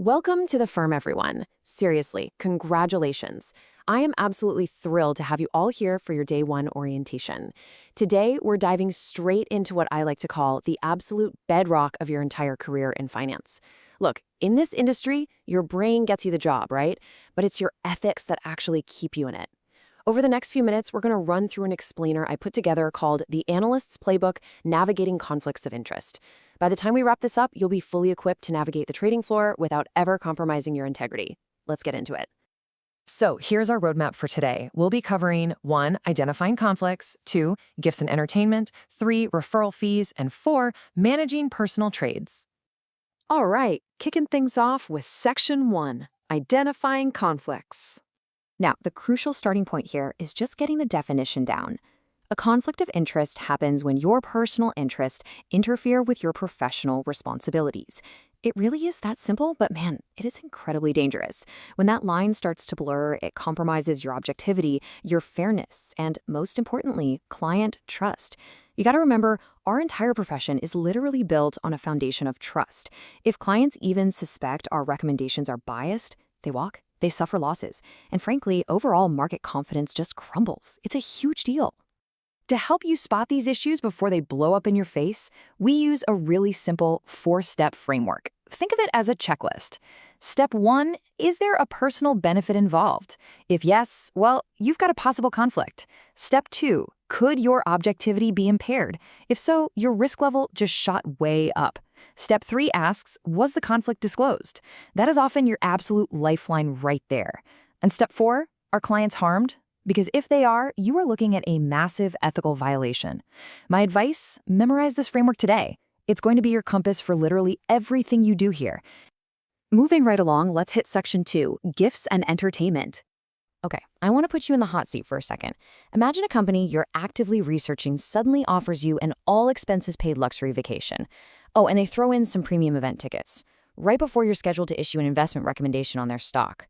Welcome to the firm, everyone. Seriously, congratulations. I am absolutely thrilled to have you all here for your day one orientation. Today, we're diving straight into what I like to call the absolute bedrock of your entire career in finance. Look, in this industry, your brain gets you the job, right? But it's your ethics that actually keep you in it. Over the next few minutes, we're going to run through an explainer I put together called The Analyst's Playbook: Navigating Conflicts of Interest. By the time we wrap this up, you'll be fully equipped to navigate the trading floor without ever compromising your integrity. Let's get into it. So here's our roadmap for today. We'll be covering 1. Identifying conflicts, 2. Gifts and entertainment, 3. Referral fees, and 4. Managing personal trades. All right, kicking things off with Section 1, Identifying Conflicts. Now, the crucial starting point here is just getting the definition down. A conflict of interest happens when your personal interests interfere with your professional responsibilities. It really is that simple, but man, it is incredibly dangerous. When that line starts to blur, it compromises your objectivity, your fairness, and most importantly, client trust. You got to remember, our entire profession is literally built on a foundation of trust. If clients even suspect our recommendations are biased, they walk. They suffer losses. And frankly, overall market confidence just crumbles. It's a huge deal. To help you spot these issues before they blow up in your face, we use a really simple 4-step framework. Think of it as a checklist. Step 1, is there a personal benefit involved? If yes, well, you've got a possible conflict. Step 2, could your objectivity be impaired? If so, your risk level just shot way up. Step 3 asks, was the conflict disclosed? That is often your absolute lifeline right there. And step 4, are clients harmed? Because if they are, you are looking at a massive ethical violation. My advice, memorize this framework today. It's going to be your compass for literally everything you do here. Moving right along, let's hit Section 2, Gifts and Entertainment. Okay, I want to put you in the hot seat for a second. Imagine a company you're actively researching suddenly offers you an all-expenses-paid luxury vacation. Oh, and they throw in some premium event tickets, right before you're scheduled to issue an investment recommendation on their stock.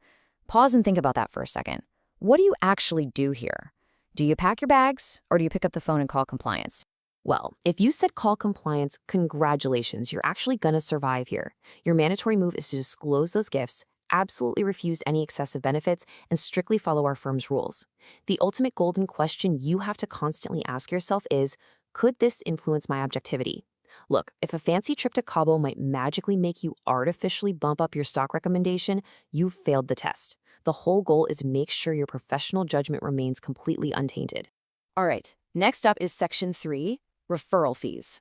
Pause and think about that for a second. What do you actually do here? Do you pack your bags, or do you pick up the phone and call compliance? Well, if you said call compliance, congratulations, you're actually gonna survive here. Your mandatory move is to disclose those gifts, absolutely refuse any excessive benefits, and strictly follow our firm's rules. The ultimate golden question you have to constantly ask yourself is, could this influence my objectivity? Look, if a fancy trip to Cabo might magically make you artificially bump up your stock recommendation, you've failed the test. The whole goal is to make sure your professional judgment remains completely untainted. All right, next up is Section 3, Referral Fees.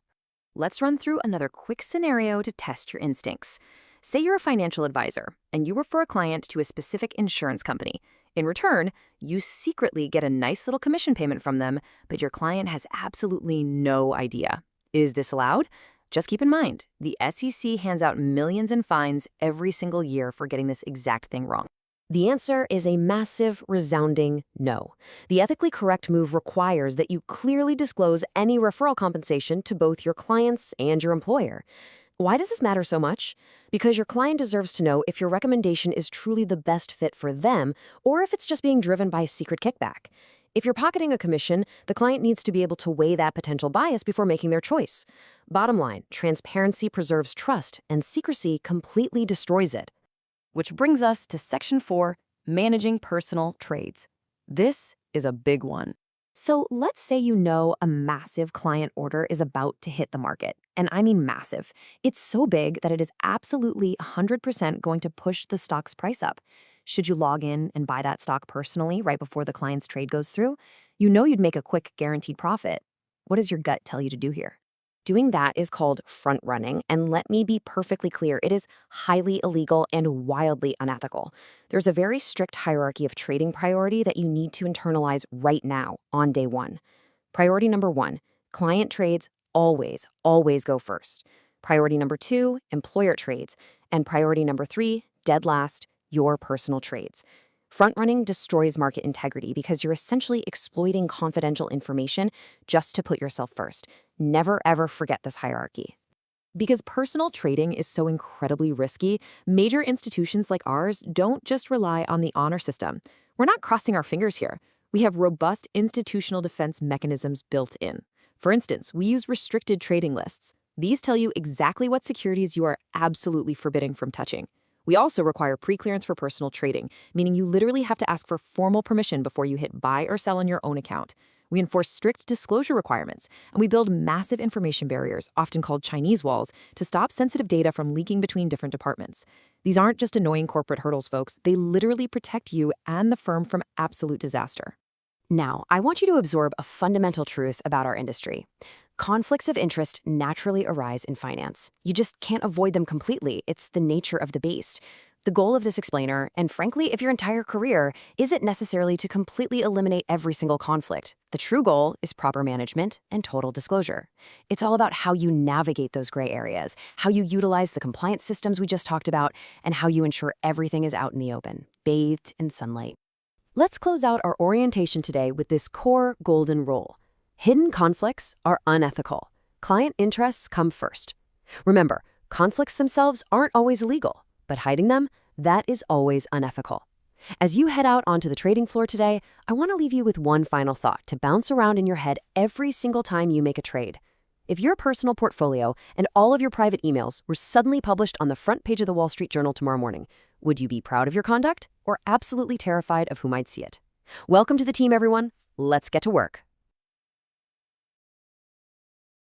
Let's run through another quick scenario to test your instincts. Say you're a financial advisor, and you refer a client to a specific insurance company. In return, you secretly get a nice little commission payment from them, but your client has absolutely no idea. Is this allowed? Just keep in mind, the SEC hands out millions in fines every single year for getting this exact thing wrong. The answer is a massive, resounding no. The ethically correct move requires that you clearly disclose any referral compensation to both your clients and your employer. Why does this matter so much? Because your client deserves to know if your recommendation is truly the best fit for them, or if it's just being driven by a secret kickback. If you're pocketing a commission, the client needs to be able to weigh that potential bias before making their choice. Bottom line, transparency preserves trust, and secrecy completely destroys it. Which brings us to Section 4, Managing Personal Trades. This is a big one. So let's say you know a massive client order is about to hit the market. And I mean massive. It's so big that it is absolutely 100% going to push the stock's price up. Should you log in and buy that stock personally right before the client's trade goes through? You know you'd make a quick guaranteed profit. What does your gut tell you to do here? Doing that is called front running, and let me be perfectly clear, it is highly illegal and wildly unethical. There's a very strict hierarchy of trading priority that you need to internalize right now on day one. Priority number 1, client trades always go first. Priority number 2, employer trades. And priority number 3, dead last, your personal trades. Front-running destroys market integrity because you're essentially exploiting confidential information just to put yourself first. Never, ever forget this hierarchy. Because personal trading is so incredibly risky, major institutions like ours don't just rely on the honor system. We're not crossing our fingers here. We have robust institutional defense mechanisms built in. For instance, we use restricted trading lists. These tell you exactly what securities you are absolutely forbidding from touching. We also require pre-clearance for personal trading, meaning you literally have to ask for formal permission before you hit buy or sell on your own account. We enforce strict disclosure requirements, and we build massive information barriers, often called Chinese walls, to stop sensitive data from leaking between different departments. These aren't just annoying corporate hurdles, folks. They literally protect you and the firm from absolute disaster. Now, I want you to absorb a fundamental truth about our industry. Conflicts of interest naturally arise in finance. You just can't avoid them completely. It's the nature of the beast. The goal of this explainer, and frankly, of your entire career, isn't necessarily to completely eliminate every single conflict. The true goal is proper management and total disclosure. It's all about how you navigate those gray areas, how you utilize the compliance systems we just talked about, and how you ensure everything is out in the open, bathed in sunlight. Let's close out our orientation today with this core golden rule. Hidden conflicts are unethical. Client interests come first. Remember, conflicts themselves aren't always illegal, but hiding them, that is always unethical. As you head out onto the trading floor today, I want to leave you with one final thought to bounce around in your head every single time you make a trade. If your personal portfolio and all of your private emails were suddenly published on the front page of the Wall Street Journal tomorrow morning, would you be proud of your conduct or absolutely terrified of who might see it? Welcome to the team, everyone. Let's get to work.